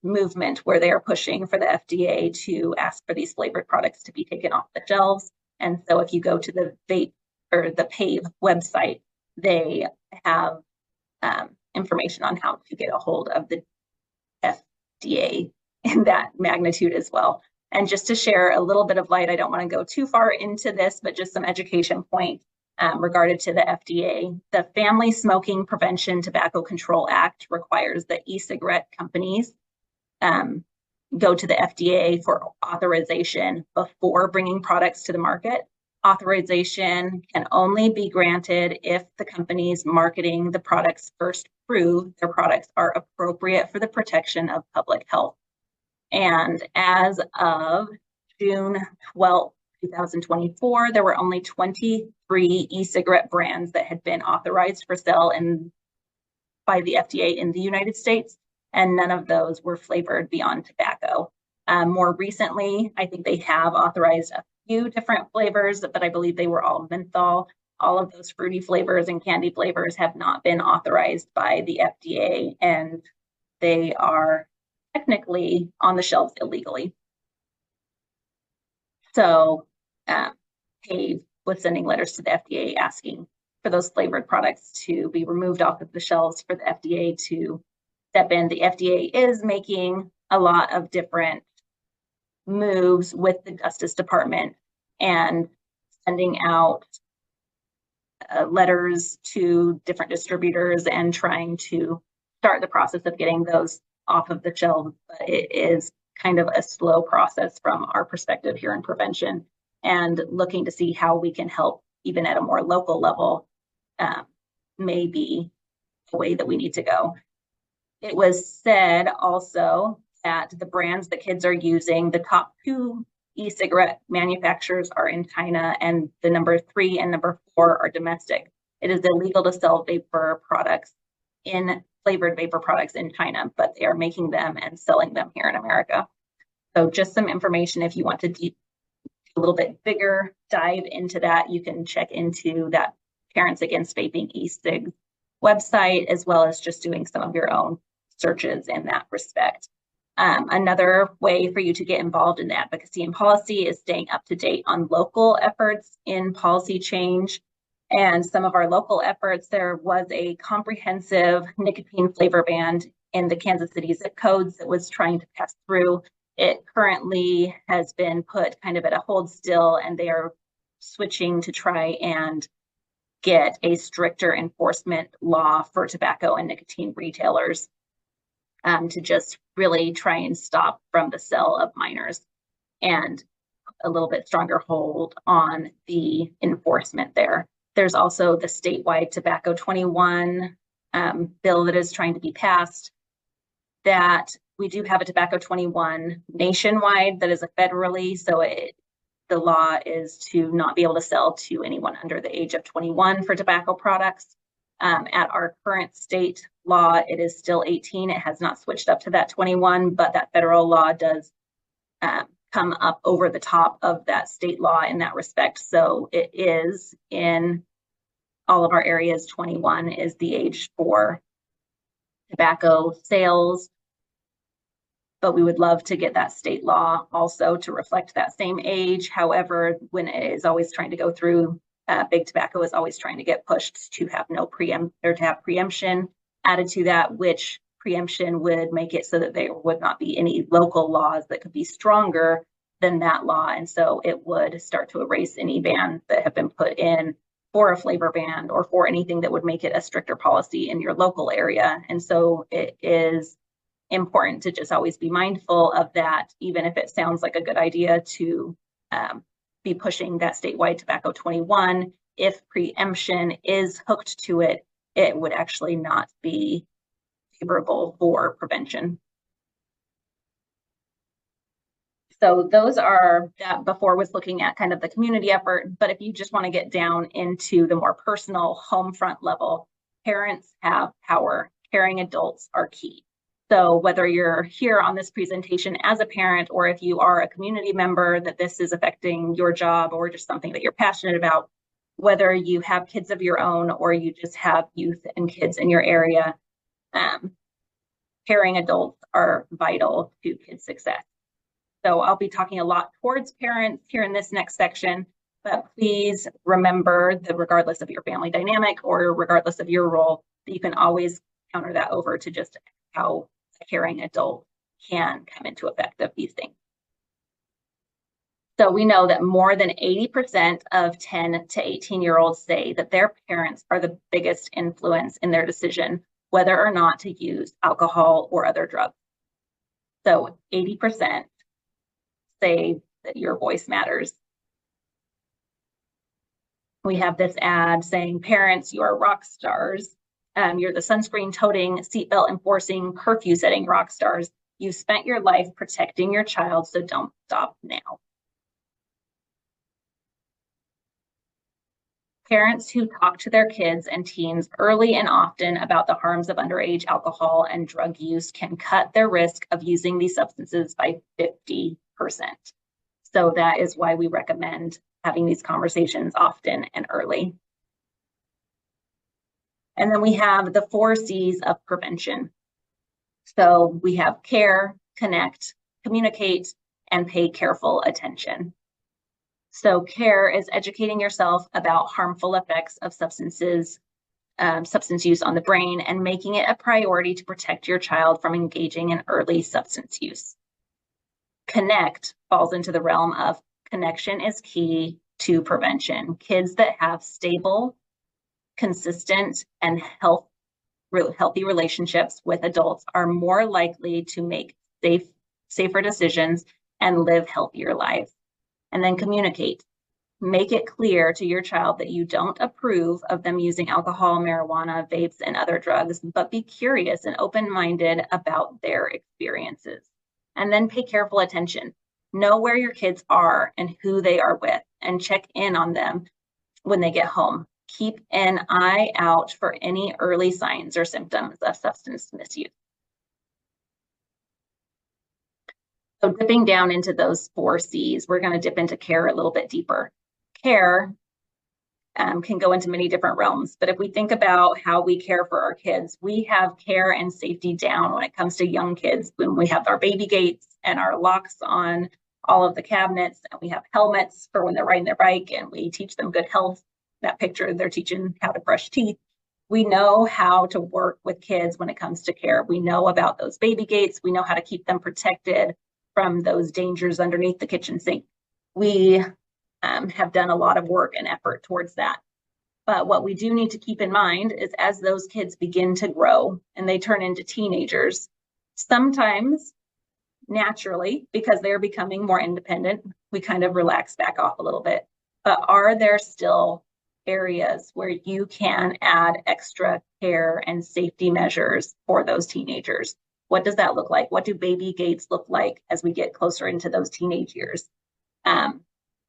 [SPEAKER 2] movement where they are pushing for the FDA to ask for these flavored products to be taken off the shelves. And so if you go to the vape or the PAVE website, they have information on how to get a hold of the FDA in that magnitude as well. And just to share a little bit of light, I don't want to go too far into this, but just some education point regarding to the FDA. The Family Smoking Prevention Tobacco Control Act requires that e-cigarette companies go to the FDA for authorization before bringing products to the market. authorization can only be granted if the companies marketing the products first prove their products are appropriate for the protection of public health. And as of June 12th, 2024, there were only 23 e-cigarette brands that had been authorized for sale by the FDA in the United States, and none of those were flavored beyond tobacco. More recently, I think they have authorized a few different flavors, but I believe they were all menthol. All of those fruity flavors and candy flavors have not been authorized by the FDA, and they are technically on the shelves illegally. So Cave was sending letters to the FDA asking for those flavored products to be removed off of the shelves for the FDA to step in. The FDA is making a lot of different moves with the Justice Department and sending out letters to different distributors and trying to start the process of getting those off of the shelves. But it is kind of a slow process from our perspective here in prevention, and looking to see how we can help even at a more local level may be the way that we need to go. It was said also that the brands that kids are using, the top 2 e-cigarette manufacturers are in China, and the number 3 and number 4 are domestic. It is illegal to sell flavored vapor products in China, but they are making them and selling them here in America. So just some information if you want to do a little bit bigger dive into that, you can check into that Parents Against Vaping e-cigs website, as well as just doing some of your own searches in that respect. Another way for you to get involved in advocacy and policy is staying up to date on local efforts in policy change. And some of our local efforts, there was a comprehensive nicotine flavor ban in the Kansas City zip codes that was trying to pass through. It currently has been put kind of at a hold still, and they are switching to try and get a stricter enforcement law for tobacco and nicotine retailers to just really try and stop from the sale of minors, and a little bit stronger hold on the enforcement there. There's also the statewide Tobacco 21 bill that is trying to be passed. That we do have a Tobacco 21 nationwide that is a federally, so the law is to not be able to sell to anyone under the age of 21 for tobacco products. At our current state law, it is still 18. It has not switched up to that 21, but that federal law does come up over the top of that state law in that respect. So it is in all of our areas, 21 is the age for tobacco sales. But we would love to get that state law also to reflect that same age. However, when it is always trying to go through, big tobacco is always trying to get pushed to have to have preemption added to that, which preemption would make it so that there would not be any local laws that could be stronger than that law. And so it would start to erase any bans that have been put in for a flavor ban or for anything that would make it a stricter policy in your local area. And so it is important to just always be mindful of that, even if it sounds like a good idea to be pushing that statewide Tobacco 21. If preemption is hooked to it, it would actually not be favorable for prevention. So those are, that before was looking at kind of the community effort, but if you just want to get down into the more personal home front level, parents have power, caring adults are key. So whether you're here on this presentation as a parent, or if you are a community member that this is affecting your job or just something that you're passionate about, whether you have kids of your own or you just have youth and kids in your area, caring adults are vital to kids' success. So I'll be talking a lot towards parents here in this next section, but please remember that regardless of your family dynamic or regardless of your role, that you can always counter that over to just how a caring adult can come into effect of these things. So we know that more than 80% of 10 to 18-year-olds say that their parents are the biggest influence in their decision whether or not to use alcohol or other drugs. So 80% say that your voice matters. We have this ad saying, parents, you are rock stars. You're the sunscreen toting, seatbelt enforcing, curfew setting rock stars. You've spent your life protecting your child, so don't stop now. Parents who talk to their kids and teens early and often about the harms of underage alcohol and drug use can cut their risk of using these substances by 50%. So that is why we recommend having these conversations often and early. And then we have the 4 C's of prevention. So we have care, connect, communicate, and pay careful attention. So care is educating yourself about harmful effects of substance use on the brain and making it a priority to protect your child from engaging in early substance use. Connect falls into the realm of connection is key to prevention. Kids that have stable, consistent, and healthy relationships with adults are more likely to make safer decisions and live healthier lives. And then communicate. Make it clear to your child that you don't approve of them using alcohol, marijuana, vapes, and other drugs, but be curious and open-minded about their experiences. And then pay careful attention. Know where your kids are and who they are with, and check in on them when they get home. Keep an eye out for any early signs or symptoms of substance misuse. So dipping down into those 4 C's, we're going to dip into care a little bit deeper. Care can go into many different realms, but if we think about how we care for our kids, we have care and safety down when it comes to young kids. When we have our baby gates and our locks on all of the cabinets, and we have helmets for when they're riding their bike, and we teach them good health. That picture, they're teaching how to brush teeth. We know how to work with kids when it comes to care. We know about those baby gates. We know how to keep them protected from those dangers underneath the kitchen sink. We have done a lot of work and effort towards that. But what we do need to keep in mind is as those kids begin to grow and they turn into teenagers, sometimes naturally, because they're becoming more independent, we kind of relax back off a little bit. But are there still areas where you can add extra care and safety measures for those teenagers? What does that look like? What do baby gates look like as we get closer into those teenage years?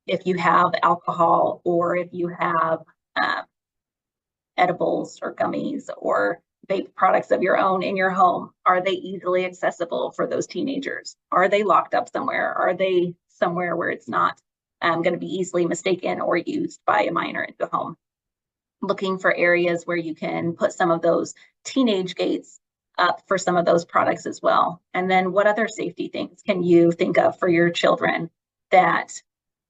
[SPEAKER 2] If you have alcohol, or if you have edibles or gummies or vape products of your own in your home, are they easily accessible for those teenagers? Are they locked up somewhere? Are they somewhere where it's not going to be easily mistaken or used by a minor in the home? Looking for areas where you can put some of those teenage gates up for some of those products as well. And then what other safety things can you think of for your children that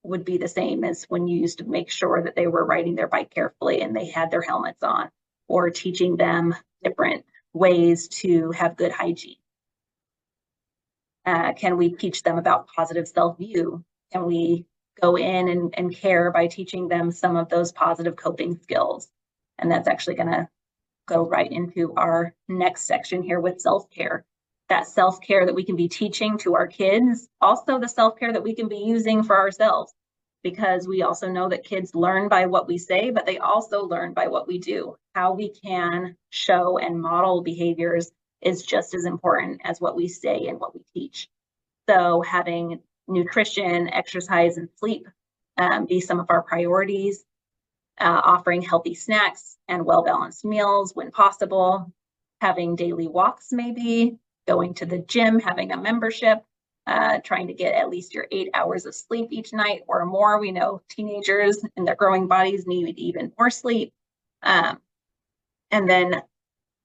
[SPEAKER 2] would be the same as when you used to make sure that they were riding their bike carefully and they had their helmets on, or teaching them different ways to have good hygiene? Can we teach them about positive self-view? Can we go in and care by teaching them some of those positive coping skills? And that's actually going to go right into our next section here with self-care. That self-care that we can be teaching to our kids, also the self-care that we can be using for ourselves, because we also know that kids learn by what we say, but they also learn by what we do. How we can show and model behaviors is just as important as what we say and what we teach. So having nutrition, exercise, and sleep be some of our priorities, offering healthy snacks and well-balanced meals when possible, having daily walks maybe, going to the gym, having a membership, trying to get at least your 8 hours of sleep each night or more. We know teenagers and their growing bodies need even more sleep. And then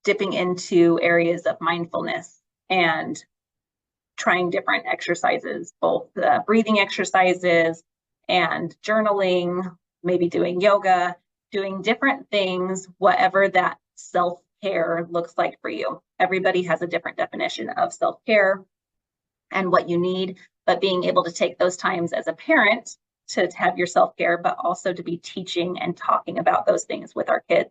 [SPEAKER 2] dipping into areas of mindfulness and trying different exercises, both breathing exercises and journaling, maybe doing yoga, doing different things, whatever that self-care looks like for you. Everybody has a different definition of self-care and what you need, but being able to take those times as a parent to have your self-care, but also to be teaching and talking about those things with our kids,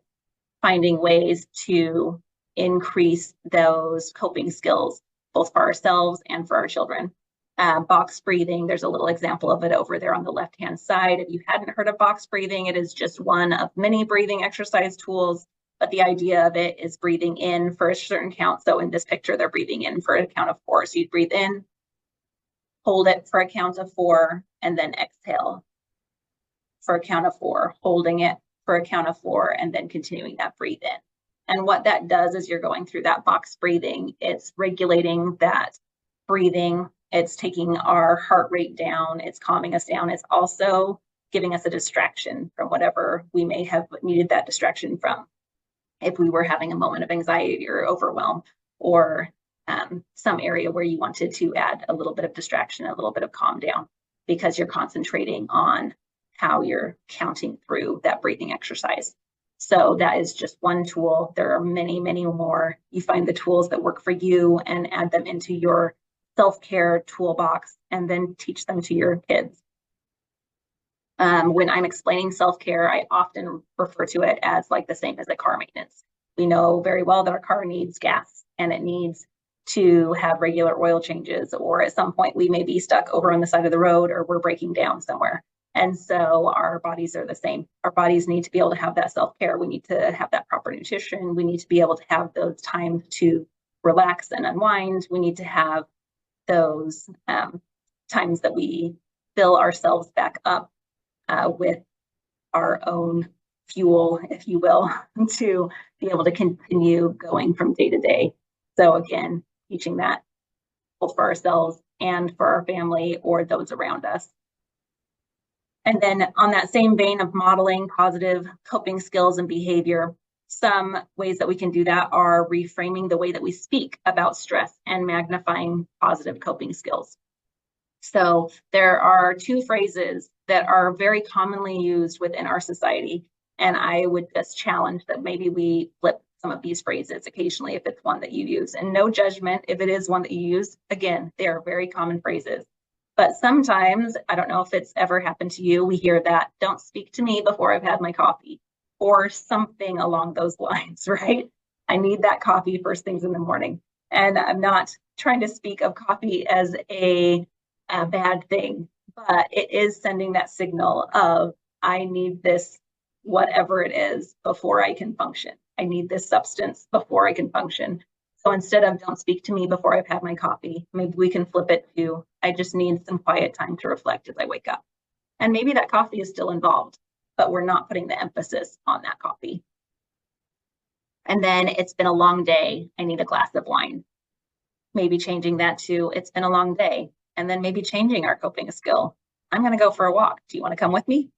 [SPEAKER 2] finding ways to increase those coping skills, both for ourselves and for our children. Box breathing, there's a little example of it over there on the left-hand side. If you hadn't heard of box breathing, it is just one of many breathing exercise tools, but the idea of it is breathing in for a certain count. So in this picture, they're breathing in for a count of 4. So you breathe in, hold it for a count of 4, and then exhale for a count of 4, holding it for a count of 4, and then continuing that breathe in. And what that does is you're going through that box breathing. It's regulating that breathing. It's taking our heart rate down. It's calming us down. It's also giving us a distraction from whatever we may have needed that distraction from. If we were having a moment of anxiety or overwhelm, or some area where you wanted to add a little bit of distraction, a little bit of calm down, because you're concentrating on how you're counting through that breathing exercise. So that is just one tool. There are many, many more. You find the tools that work for you and add them into your self-care toolbox, and then teach them to your kids. When I'm explaining self-care, I often refer to it as like the same as a car maintenance. We know very well that our car needs gas and it needs to have regular oil changes, or at some point we may be stuck over on the side of the road, or we're breaking down somewhere. And so our bodies are the same. Our bodies need to be able to have that self-care. We need to have that proper nutrition. We need to be able to have those times to relax and unwind. We need to have those times that we fill ourselves back up with our own fuel, if you will, to be able to continue going from day to day. So again, teaching that both for ourselves and for our family or those around us. And then on that same vein of modeling positive coping skills and behavior, some ways that we can do that are reframing the way that we speak about stress and magnifying positive coping skills. So there are 2 phrases that are very commonly used within our society, and I would just challenge that maybe we flip some of these phrases occasionally if it's one that you use. And no judgment if it is one that you use. Again, they are very common phrases. But sometimes, I don't know if it's ever happened to you, we hear that, "Don't speak to me before I've had my coffee," or something along those lines, right? I need that coffee first things in the morning. And I'm not trying to speak of coffee as a bad thing, but it is sending that signal of, I need this, whatever it is, before I can function. I need this substance before I can function. So instead of "Don't speak to me before I've had my coffee," maybe we can flip it to, "I just need some quiet time to reflect as I wake up." And maybe that coffee is still involved, but we're not putting the emphasis on that coffee. And then, "It's been a long day. I need a glass of wine." Maybe changing that to, "It's been a long day." And then maybe changing our coping skill. "I'm going to go for a walk. Do you want to come with me?"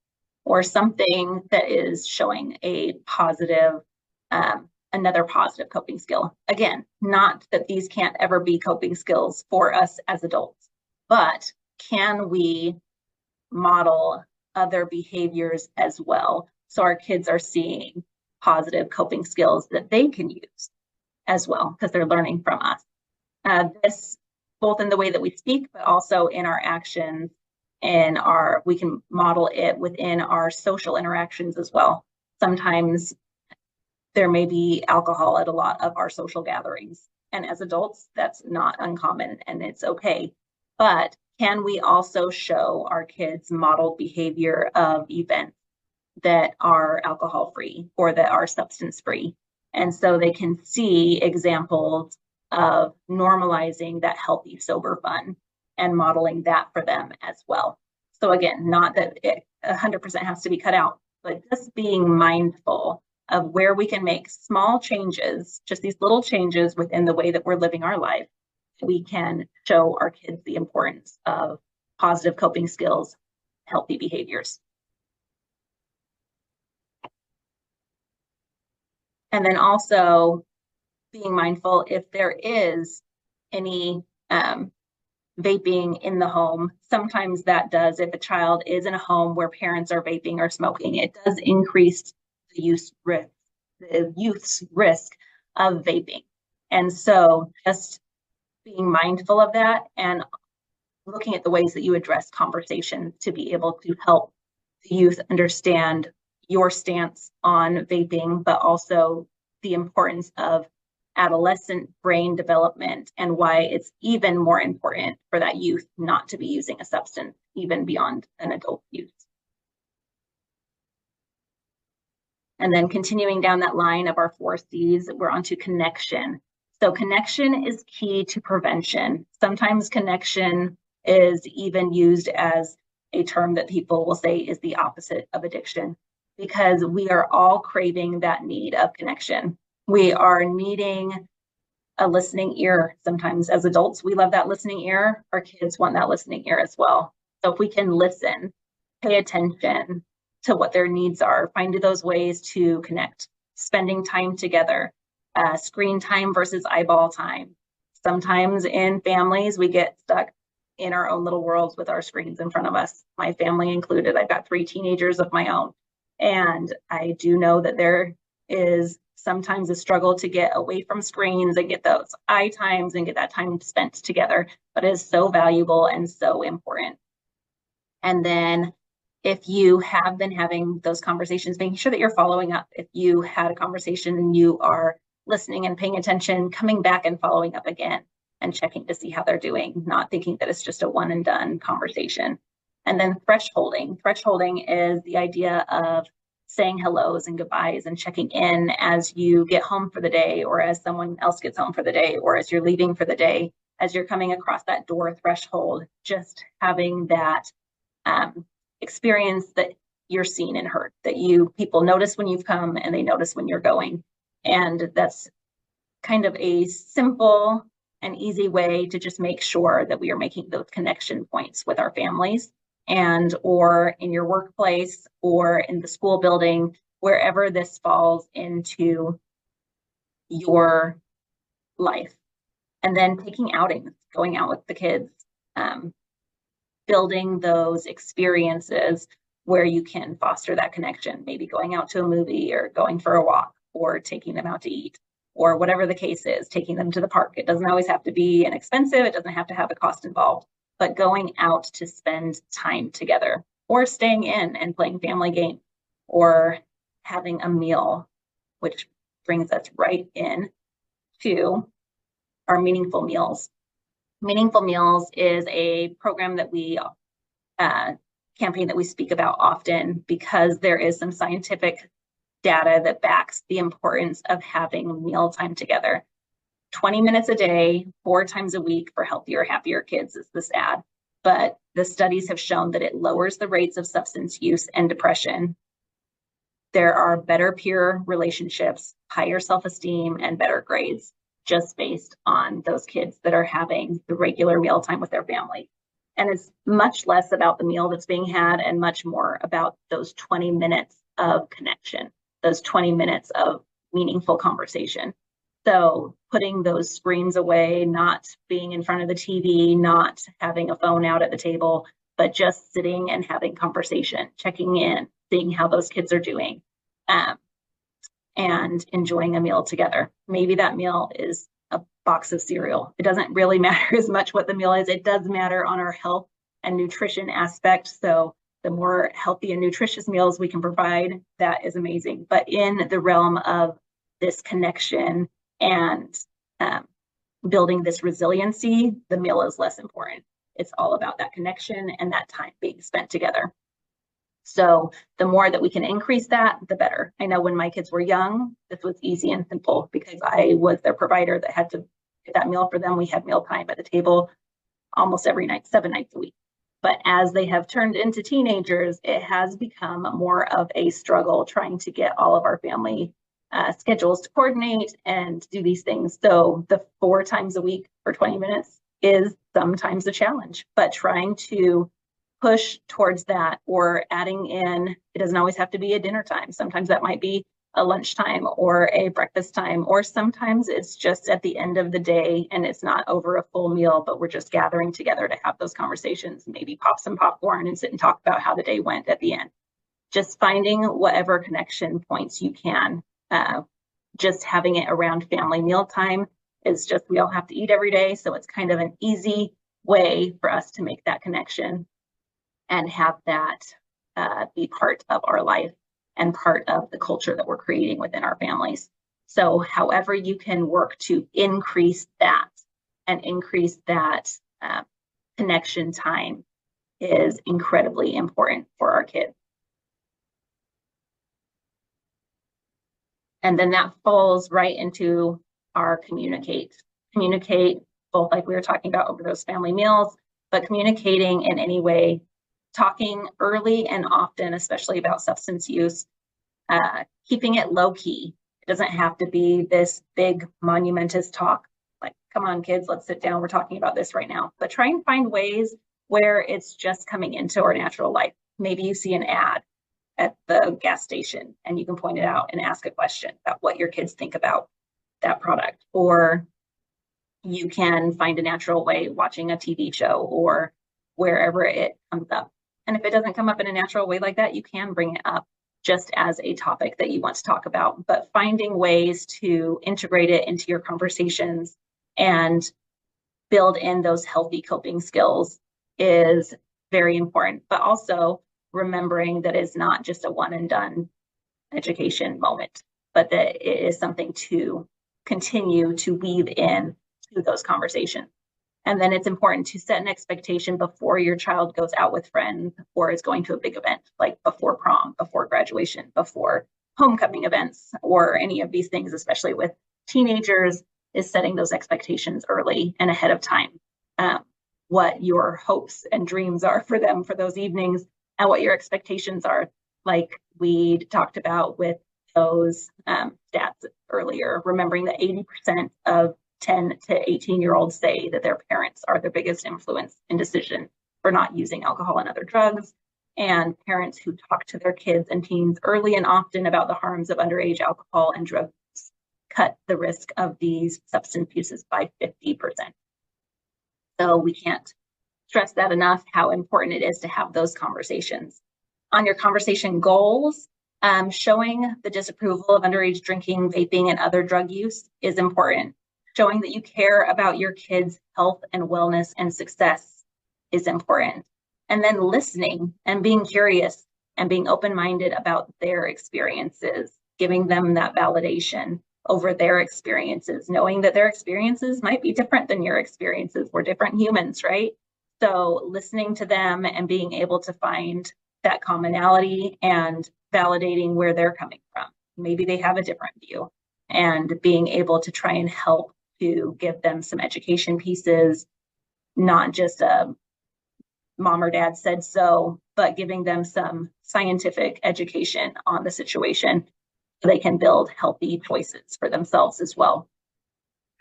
[SPEAKER 2] Or something that is showing a positive, another positive coping skill. Again, not that these can't ever be coping skills for us as adults, but can we model other behaviors as well, so our kids are seeing positive coping skills that they can use as well, because they're learning from us. This, both in the way that we speak, but also in our actions, and we can model it within our social interactions as well. Sometimes there may be alcohol at a lot of our social gatherings, and as adults, that's not uncommon and it's okay. But can we also show our kids modeled behavior of events that are alcohol-free or that are substance-free? And so they can see examples of normalizing that healthy, sober fun and modeling that for them as well. So again, not that it 100% has to be cut out, but just being mindful of where we can make small changes, just these little changes within the way that we're living our life. We can show our kids the importance of positive coping skills, healthy behaviors. And then also being mindful if there is any vaping in the home. Sometimes that does, if a child is in a home where parents are vaping or smoking, it does increase the youth's risk of vaping. And so just being mindful of that and looking at the ways that you address conversation to be able to help the youth understand your stance on vaping, but also the importance of adolescent brain development, and why it's even more important for that youth not to be using a substance even beyond an adult use. And then continuing down that line of our 4 C's, we're onto connection. So connection is key to prevention. Sometimes connection is even used as a term that people will say is the opposite of addiction, because we are all craving that need of connection. We are needing a listening ear. Sometimes as adults, we love that listening ear. Our kids want that listening ear as well. So if we can listen, pay attention to what their needs are, find those ways to connect, spending time together, screen time versus eyeball time. Sometimes in families, we get stuck in our own little worlds with our screens in front of us, my family included. I've got 3 teenagers of my own. And I do know that there is sometimes a struggle to get away from screens and get those eye times and get that time spent together, but it is so valuable and so important. And then if you have been having those conversations, making sure that you're following up. If you had a conversation and you are listening and paying attention, coming back and following up again and checking to see how they're doing, not thinking that it's just a one and done conversation. And then thresholding. Thresholding is the idea of saying hellos and goodbyes and checking in as you get home for the day, or as someone else gets home for the day, or as you're leaving for the day, as you're coming across that door threshold, just having that experience that you're seen and heard, that people notice when you've come and they notice when you're going. And that's kind of a simple and easy way to just make sure that we are making those connection points with our families, and or in your workplace or in the school building, wherever this falls into your life. And then taking outings, going out with the kids, building those experiences where you can foster that connection, maybe going out to a movie or going for a walk or taking them out to eat, or whatever the case is, taking them to the park. It doesn't always have to be inexpensive. It doesn't have to have a cost involved, but going out to spend time together, or staying in and playing family games, or having a meal, which brings us right in to our Meaningful Meals. Meaningful Meals is a program that we campaign that we speak about often, because there is some scientific data that backs the importance of having mealtime together. 20 minutes a day, 4 times a week for healthier, happier kids is this ad. But the studies have shown that it lowers the rates of substance use and depression. There are better peer relationships, higher self-esteem, and better grades, just based on those kids that are having the regular mealtime with their family. And it's much less about the meal that's being had and much more about those 20 minutes of connection, those 20 minutes of meaningful conversation. So putting those screens away, not being in front of the TV, not having a phone out at the table, but just sitting and having conversation, checking in, seeing how those kids are doing, and enjoying a meal together. Maybe that meal is a box of cereal. It doesn't really matter as much what the meal is. It does matter on our health and nutrition aspect. So the more healthy and nutritious meals we can provide, that is amazing. But in the realm of this connection and building this resiliency, the meal is less important. It's all about that connection and that time being spent together. So the more that we can increase that, the better. I know when my kids were young, this was easy and simple because I was their provider that had to get that meal for them. We had mealtime at the table almost every night, 7 nights a week. But as they have turned into teenagers, it has become more of a struggle trying to get all of our family schedules to coordinate and do these things. So the 4 times a week for 20 minutes is sometimes a challenge, but trying to push towards that, or adding in, it doesn't always have to be a dinner time. Sometimes that might be a lunchtime or a breakfast time, or sometimes it's just at the end of the day and it's not over a full meal, but we're just gathering together to have those conversations, maybe pop some popcorn and sit and talk about how the day went at the end. Just finding whatever connection points you can. Just having it around family mealtime is just, we all have to eat every day. So it's kind of an easy way for us to make that connection and have that be part of our life and part of the culture that we're creating within our families. So however you can work to increase that and increase that connection time is incredibly important for our kids. And then that falls right into our communicate. Communicate, both like we were talking about over those family meals, but communicating in any way, talking early and often, especially about substance use, keeping it low key. It doesn't have to be this big monumentous talk. Like, come on, kids, let's sit down. We're talking about this right now. But try and find ways where it's just coming into our natural life. Maybe you see an ad at the gas station and you can point it out and ask a question about what your kids think about that product. Or you can find a natural way watching a TV show or wherever it comes up. And if it doesn't come up in a natural way like that, you can bring it up just as a topic that you want to talk about. But finding ways to integrate it into your conversations and build in those healthy coping skills is very important. But also remembering that it's not just a one and done education moment, but that it is something to continue to weave in to those conversations. And then it's important to set an expectation before your child goes out with friends or is going to a big event, like before prom, before graduation, before homecoming events, or any of these things, especially with teenagers, is setting those expectations early and ahead of time. What your hopes and dreams are for them for those evenings and what your expectations are, like we talked about with those stats earlier, remembering that 80% of 10 to 18-year-olds say that their parents are their biggest influence in decision for not using alcohol and other drugs. And parents who talk to their kids and teens early and often about the harms of underage alcohol and drugs cut the risk of these substance uses by 50%. So we can't stress that enough, how important it is to have those conversations. On your conversation goals, showing the disapproval of underage drinking, vaping, and other drug use is important. Showing that you care about your kids' health and wellness and success is important. And then listening and being curious and being open-minded about their experiences, giving them that validation over their experiences, knowing that their experiences might be different than your experiences. We're different humans, right? So listening to them and being able to find that commonality and validating where they're coming from. Maybe they have a different view, and being able to try and help to give them some education pieces, not just a mom or dad said so, but giving them some scientific education on the situation so they can build healthy choices for themselves as well.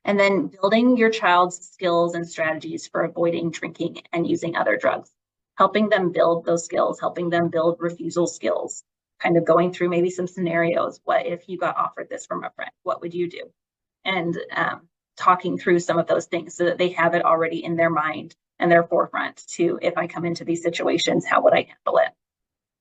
[SPEAKER 2] And then building your child's skills and strategies for avoiding drinking and using other drugs, helping them build those skills, helping them build refusal skills, kind of going through maybe some scenarios. What if you got offered this from a friend? What would you do? And talking through some of those things so that they have it already in their mind and their forefront to, if I come into these situations, how would I handle it?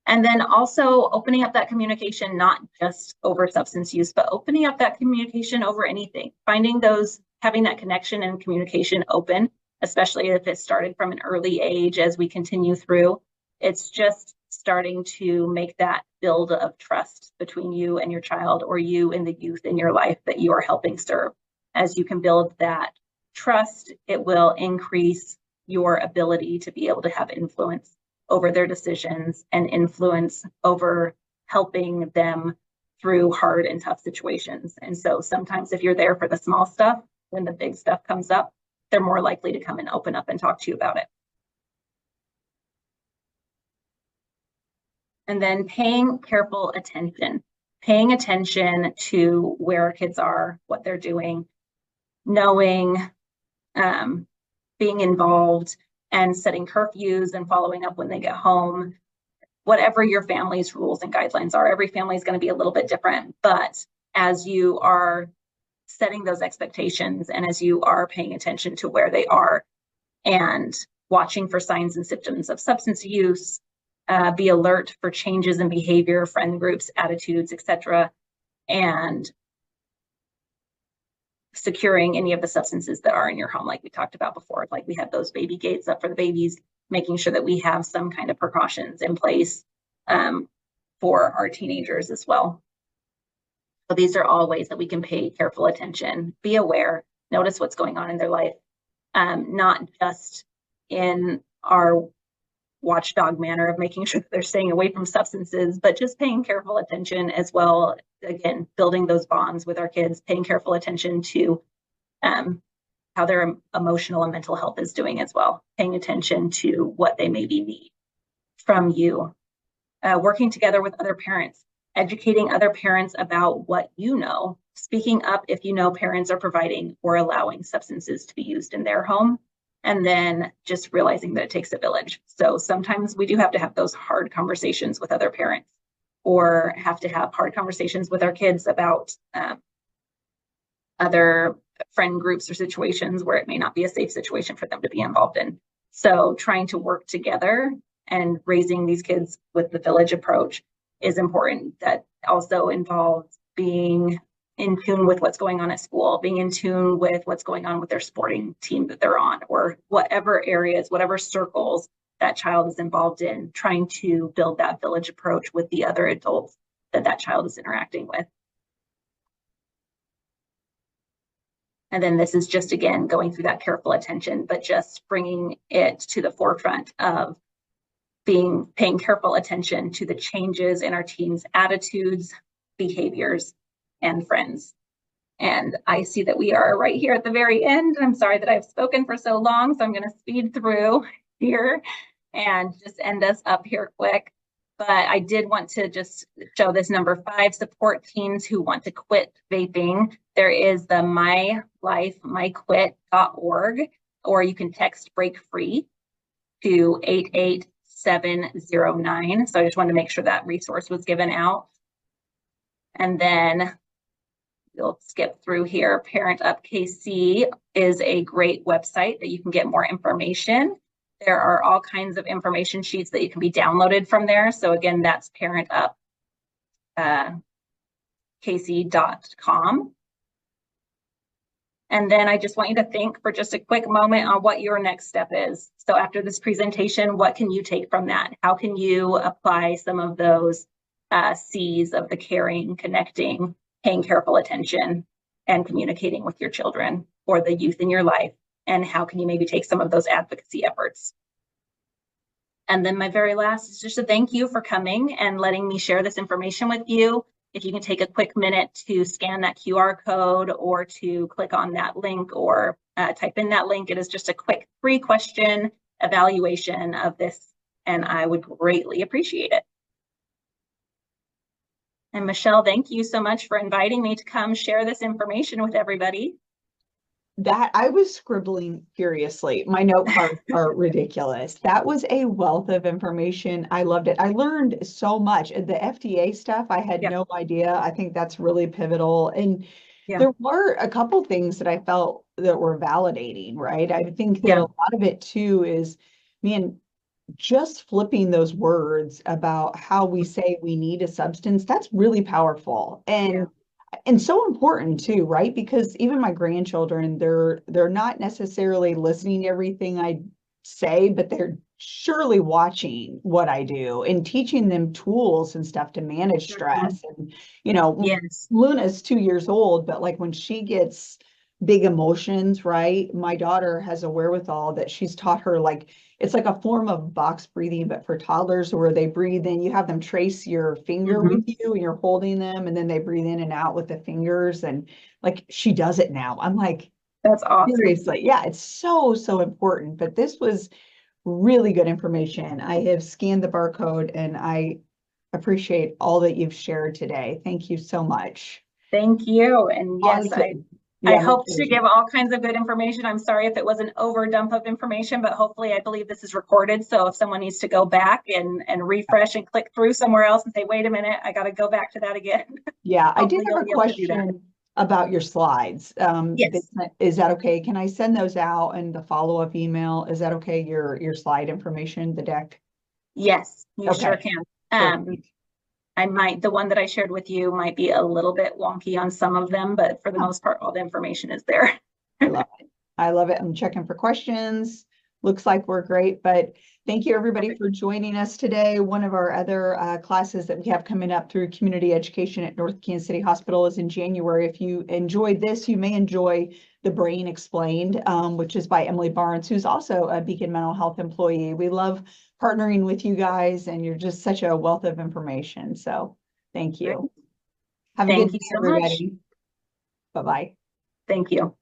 [SPEAKER 2] And then also opening up that communication, not just over substance use, but opening up that communication over anything, finding those, having that connection and communication open, especially if it started from an early age as we continue through. It's just starting to make that build of trust between you and your child, or you and the youth in your life that you are helping serve. As you can build that trust, it will increase your ability to be able to have influence over their decisions and influence over helping them through hard and tough situations. And so sometimes if you're there for the small stuff, when the big stuff comes up, they're more likely to come and open up and talk to you about it. And then paying careful attention, paying attention to where our kids are, what they're doing, knowing, being involved, and setting curfews and following up when they get home. Whatever your family's rules and guidelines are, every family is going to be a little bit different. But as you are setting those expectations and as you are paying attention to where they are and watching for signs and symptoms of substance use, be alert for changes in behavior, friend groups, attitudes, etc., and securing any of the substances that are in your home, like we talked about before. Like we have those baby gates up for the babies, making sure that we have some kind of precautions in place for our teenagers as well. So these are all ways that we can pay careful attention, be aware, notice what's going on in their life, not just in our watchdog manner of making sure that they're staying away from substances, but just paying careful attention as well. Again, building those bonds with our kids, paying careful attention to how their emotional and mental health is doing as well, paying attention to what they maybe need from you, working together with other parents, educating other parents about what you know, speaking up if you know parents are providing or allowing substances to be used in their home, and then just realizing that it takes a village. So sometimes we do have to have those hard conversations with other parents, or have to have hard conversations with our kids about other friend groups or situations where it may not be a safe situation for them to be involved in. So trying to work together and raising these kids with the village approach is important. That also involves being in tune with what's going on at school, being in tune with what's going on with their sporting team that they're on, or whatever areas, whatever circles that child is involved in, trying to build that village approach with the other adults that child is interacting with. And then this is just, again, going through that careful attention, but just bringing it to the forefront of paying careful attention to the changes in our teens' attitudes, behaviors, and friends. And I see that we are right here at the very end. I'm sorry that I've spoken for so long, so I'm going to speed through here and just end us up here quick. But I did want to just show this number 5, support teens who want to quit vaping. There is the mylifemyquit.org, or you can text break free to 88709. So I just wanted to make sure that resource was given out. And then you'll skip through here. Parent Up KC is a great website that you can get more information. There are all kinds of information sheets that you can be downloaded from there. So again, that's parentupkc.com. And then I just want you to think for just a quick moment on what your next step is. So after this presentation, what can you take from that? How can you apply some of those C's of the caring, connecting, paying careful attention, and communicating with your children or the youth in your life? And how can you maybe take some of those advocacy efforts? And then my very last is just a thank you for coming and letting me share this information with you. If you can take a quick minute to scan that QR code or to click on that link or type in that link, it is just a quick 3-question evaluation of this, and I would greatly appreciate it. And Michelle, thank you so much for inviting me to come share this information with everybody.
[SPEAKER 1] That I was scribbling furiously. My note cards are ridiculous. That was a wealth of information. I loved it. I learned so much. The FDA stuff, I had no idea. I think that's really pivotal. And there were a couple things that I felt that were validating, right? I think that a lot of it too is, man, just flipping those words about how we say we need a substance, that's really powerful. And so important too, right? Because even my grandchildren, they're not necessarily listening to everything I say, but they're surely watching what I do and teaching them tools and stuff to manage stress. And, Luna's 2 years old, but like when she gets big emotions, right? My daughter has a wherewithal that she's taught her, like, it's like a form of box breathing, but for toddlers, where they breathe in, you have them trace your finger with you and you're holding them, and then they breathe in and out with the fingers. And like, she does it now. I'm like,
[SPEAKER 2] that's awesome.
[SPEAKER 1] Seriously. Yeah, it's so, so important. But this was really good information. I have scanned the barcode and I appreciate all that you've shared today. Thank you so much.
[SPEAKER 2] Thank you. And yes, I hope to give all kinds of good information. I'm sorry if it was an overdump of information, but hopefully I believe this is recorded. So if someone needs to go back and refresh and click through somewhere else and say, wait a minute, I got to go back to that again.
[SPEAKER 1] Yeah, I did have a question about your slides.
[SPEAKER 2] Yes.
[SPEAKER 1] Is that okay? Can I send those out in the follow-up email? Is that okay? Your slide information, the deck?
[SPEAKER 2] Yes, you sure can. The one that I shared with you might be a little bit wonky on some of them, but for the most part, all the information is there.
[SPEAKER 1] I love it. I love it. I'm checking for questions. Looks like we're great, but Thank you, everybody, for joining us today. One of our other classes that we have coming up through community education at North Kansas City Hospital is in January. If you enjoyed this, you may enjoy The Brain Explained, which is by Emily Barnes, who's also a Beacon Mental Health employee. We love partnering with you guys, and you're just such a wealth of information. So thank you. Have a good
[SPEAKER 2] Thank you
[SPEAKER 1] day,
[SPEAKER 2] so much.
[SPEAKER 1] everybody. Bye-bye.
[SPEAKER 2] Thank you.